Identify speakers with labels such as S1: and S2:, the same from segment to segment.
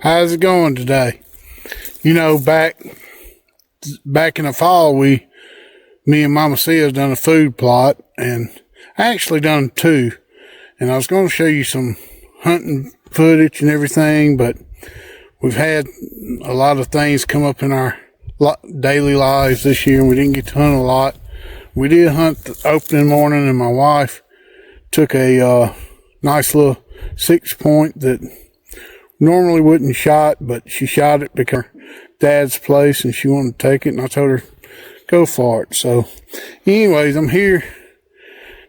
S1: How's it going today? You know, back in the fall, me and Mama Sia's done a food plot, and I actually done two. And I was going to show you some hunting footage and everything, but we've had a lot of things come up in our daily lives this year, and we didn't get to hunt a lot. We did hunt the opening morning, and my wife took a nice little 6-point that normally wouldn't shot, but she shot it because her dad's place and she wanted to take it, and I told her go for it. So anyways, I'm here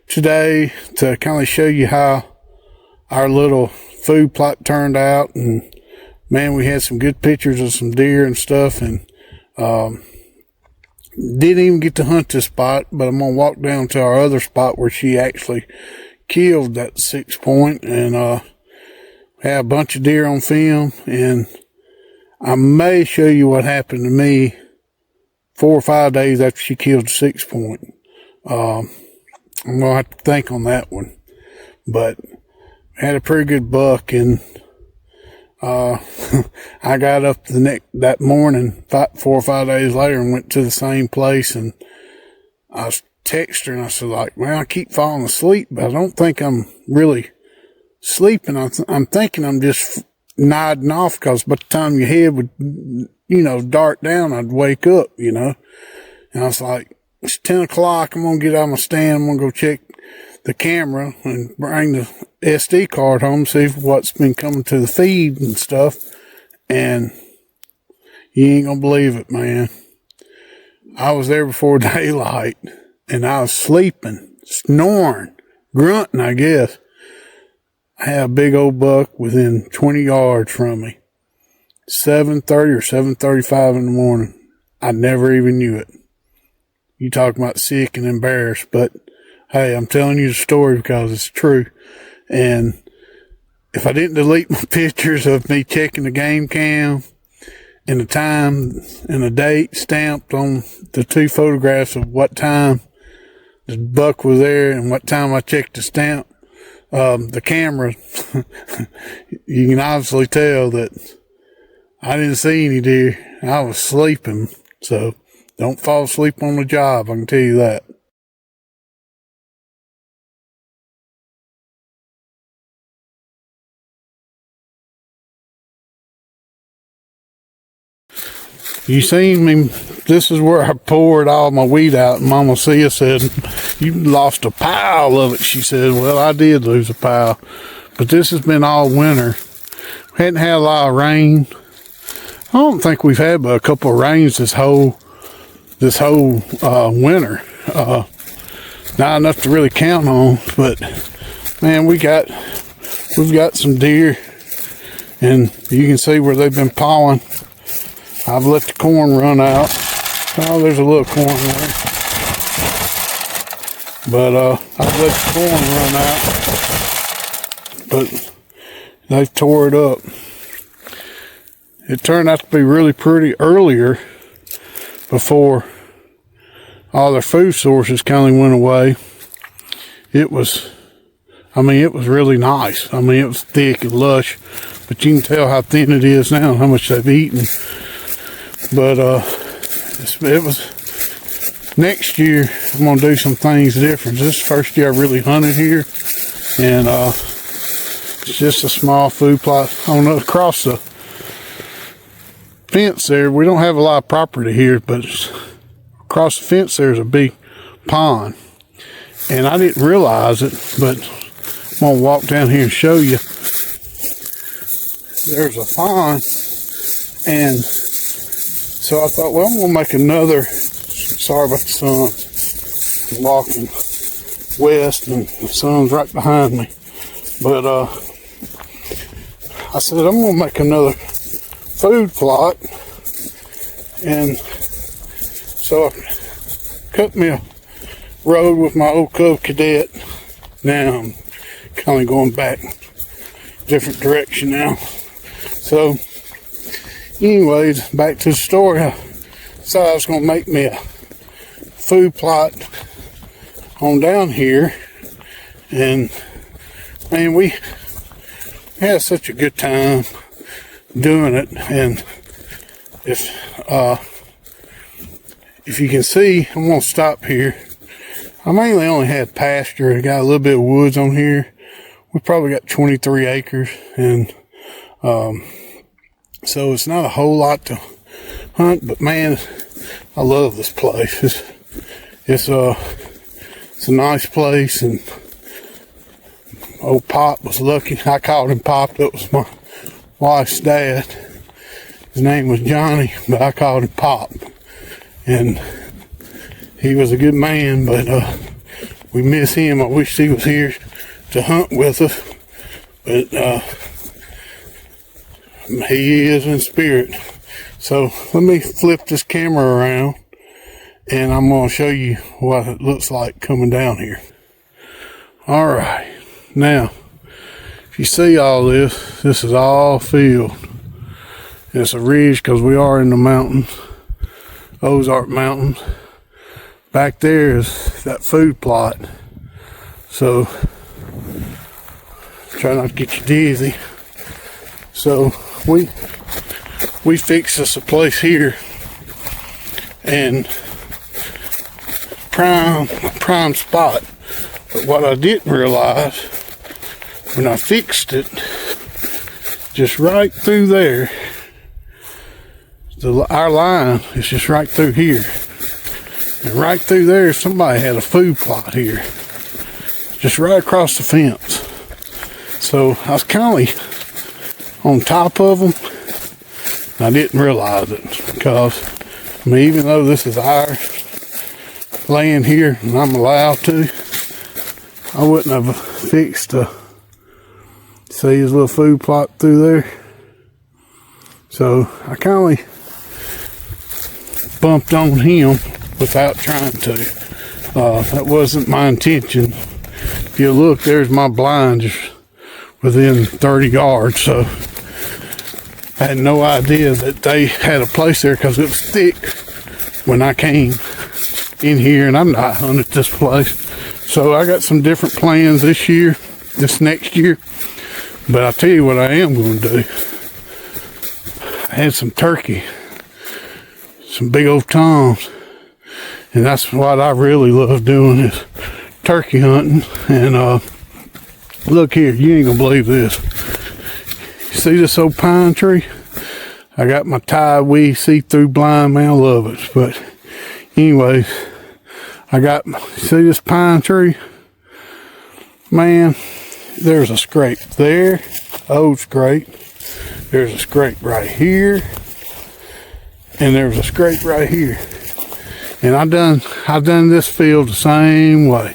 S1: today to kind of show you how our little food plot turned out, and man, we had some good pictures of some deer and stuff, and didn't even get to hunt this spot, but I'm gonna walk down to our other spot where she actually killed that 6-point, and had a bunch of deer on film. And I may show you what happened to me 4 or 5 days after she killed the 6-point. I'm gonna have to think on that one, but had a pretty good buck, and I got up that morning, 4 or 5 days later, and went to the same place, and I texted her and I said, like, man, I keep falling asleep, but I don't think I'm really sleeping. I'm thinking I'm just nodding off, because by the time your head would, dart down, I'd wake up, And I was like, it's 10 o'clock. I'm going to get out of my stand. I'm going to go check the camera and bring the SD card home, see what's been coming to the feed and stuff. And you ain't gonna believe it, man. I was there before daylight, and I was sleeping, snoring, grunting, I guess. I had a big old buck within 20 yards from me. 7:30 or 7:35 in the morning. I never even knew it. You talk about sick and embarrassed, but hey, I'm telling you the story because it's true. And if I didn't delete my pictures of me checking the game cam and the time and the date stamped on the 2 photographs of what time the buck was there and what time I checked the stamp, the camera, you can obviously tell that I didn't see any deer. I was sleeping. So don't fall asleep on the job, I can tell you that. You seen me, this is where I poured all my wheat out, and Mama Sia said, you lost a pile of it. She said, well, I did lose a pile, but this has been all winter. We hadn't had a lot of rain. I don't think we've had but a couple of rains this whole winter. Not enough to really count on, but man, we've got some deer, and you can see where they've been pawing. I've let the corn run out. Oh, there's a little corn there. But I've let the corn run out. But they tore it up. It turned out to be really pretty earlier, before all their food sources kind of went away. It was really nice. It was thick and lush, but you can tell how thin it is now and how much they've eaten. But it was next year. I'm gonna do some things different. This is the first year I really hunted here, and it's just a small food plot across the fence there. We don't have a lot of property here, but across the fence there's a big pond, and I didn't realize it, but I'm gonna walk down here and show you. There's a pond, and so I thought, well, I'm going to make another. Sorry about the sun. I'm walking west, and the sun's right behind me. But I said, I'm going to make another food plot. And so I cut me a road with my old Cub Cadet. Now I'm kind of going back different direction now. So anyways, back to the story. I decided I was going to make me a food plot on down here, and man, we had such a good time. doing it. And if you can see, I'm gonna stop here. I mainly only had pasture. I got a little bit of woods on here. We probably got 23 acres, and so it's not a whole lot to hunt. But man, I love this place. It's a nice place, and old Pop was lucky. I called him Pop. That was my wife's dad. His name was Johnny, but I called him Pop. And he was a good man, but we miss him. I wish he was here to hunt with us, but he is in spirit. So let me flip this camera around, and I'm going to show you what it looks like coming down here. All right, now if you see all this, this is all field. It's a ridge because we are in the mountains, Ozark Mountains. Back there is that food plot, so try not to get you dizzy. So we fixed us a place here, and prime spot. But what I didn't realize when I fixed it, just right through there, our line is just right through here. And right through there, somebody had a food plot here. Just right across the fence. So I was kind of on top of them. I didn't realize it because, I mean, even though this is our land here and I'm allowed to, I wouldn't have fixed see his little food plot through there. So I kind of bumped on him without trying to. That wasn't my intention. If you look, there's my blind just within 30 yards. So I had no idea that they had a place there because it was thick when I came in here, and I'm not hunting this place. So I got some different plans this next year. But I'll tell you what I am going to do. I had some turkey, some big old toms, and that's what I really love doing is turkey hunting. And look here, you ain't gonna believe this. You see this old pine tree? I got my tie-wee see-through blind, man, I love it. But anyways, see this pine tree? Man, there's a scrape there, old scrape. There's a scrape right here, and there's a scrape right here. And I've done this field the same way.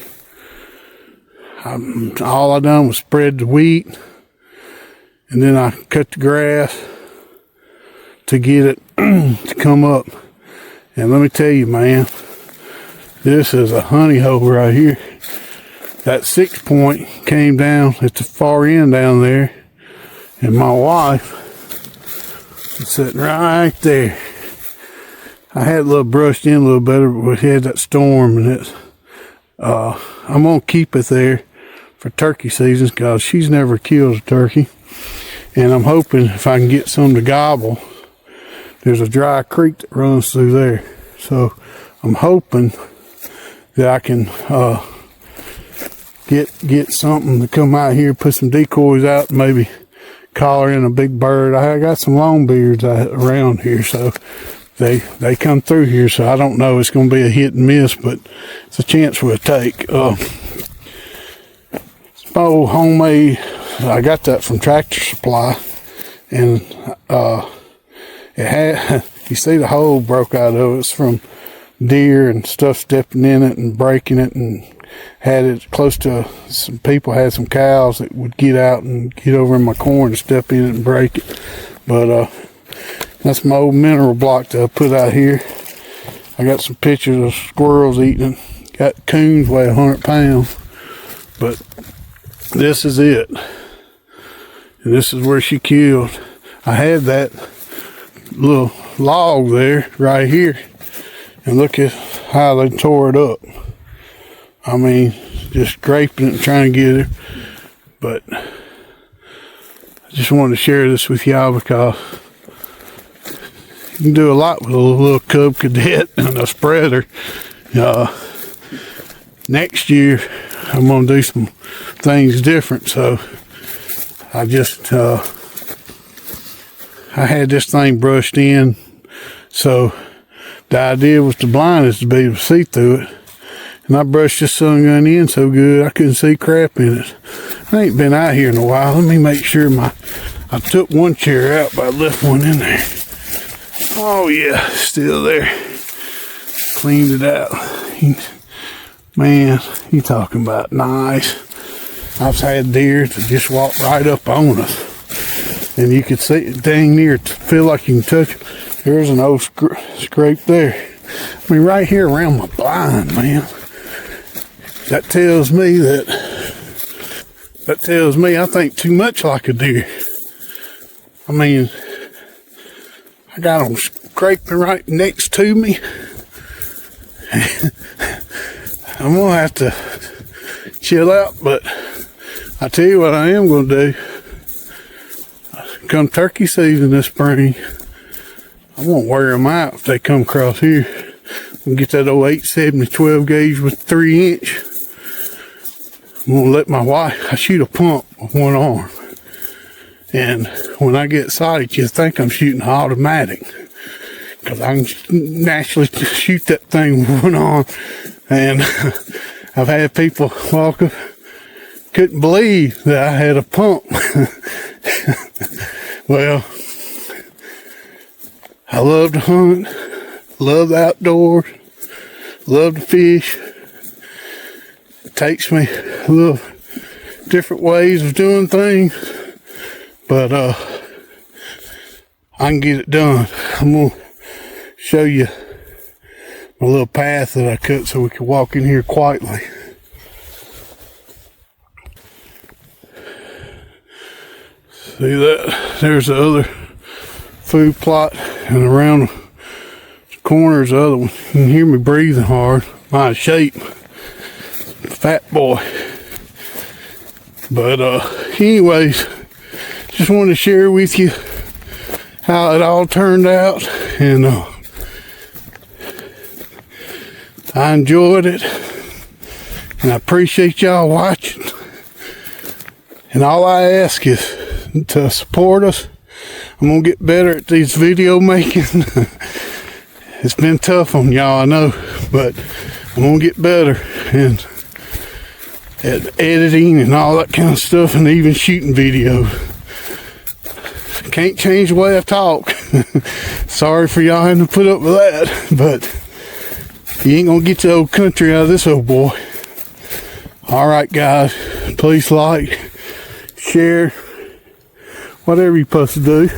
S1: All I done was spread the wheat, and then I cut the grass to get it to come up. And let me tell you, man, this is a honey hole right here. That 6 point came down at the far end down there, and my wife is sitting right there. I had a little brushed in a little better, but we had that storm, and I'm gonna keep it there for turkey season because she's never killed a turkey, and I'm hoping if I can get some to gobble. There's a dry creek that runs through there, so I'm hoping that I can get something to come out here, put some decoys out, maybe collar in a big bird. I got some longbeards around here, so they come through here. So I don't know, it's going to be a hit and miss, but it's a chance we'll take. It's my old homemade. I got that from Tractor Supply, and it had, you see the hole broke out of it. It's from deer and stuff stepping in it and breaking it, and had it close to some people had some cows that would get out and get over in my corn and step in it and break it. But that's my old mineral block that I put out here. I got some pictures of squirrels eating it. Got coons weigh 100 pounds. But this is it. And this is where she killed. I had that little log there right here. And look at how they tore it up. I mean, just scraping it and trying to get it. But I just wanted to share this with y'all because you can do a lot with a little Cub Cadet and a spreader. Next year, I'm going to do some things different. So I just, I had this thing brushed in. So the idea was the blind is to be able to see through it. And I brushed this sun gun in so good I couldn't see crap in it. I ain't been out here in a while. Let me make sure I took one chair out, but I left one in there. Oh yeah, still there. Cleaned it out. Man, you talking about nice. I've had deer to just walk right up on us. And you could see it dang near, feel like you can touch it. There's an old scrape there. I mean, right here around my blind, man. That tells me I think too much like a deer. I mean, I got them scraping right next to me. I'm gonna have to chill out, but I tell you what I am gonna do. Come turkey season this spring, I won't wear them out if they come across here. I'm gonna get that old 870 12 gauge with 3-inch. I'm gonna let my wife, I shoot a pump with one arm. And when I get sighted, you think I'm shooting automatic. Because I can naturally shoot that thing with one arm. And I've had people walk up, couldn't believe that I had a pump. Well, I love to hunt, love the outdoors, love to fish. It takes me a little different ways of doing things, but I can get it done. I'm gonna show you my little path that I cut so we can walk in here quietly. See that? There's the other food plot, and around the corner is the other one. You can hear me breathing hard. My shape, fat boy. But anyways, just wanted to share with you how it all turned out, and I enjoyed it, and I appreciate y'all watching. And all I ask is to support us. I'm gonna get better at these video making. It's been tough on y'all, I know, but I'm gonna get better and at editing and all that kind of stuff, and even shooting videos. Can't change the way I talk. Sorry for y'all having to put up with that, but you ain't gonna get the old country out of this old boy. Alright guys, please like, share, whatever you're supposed to do.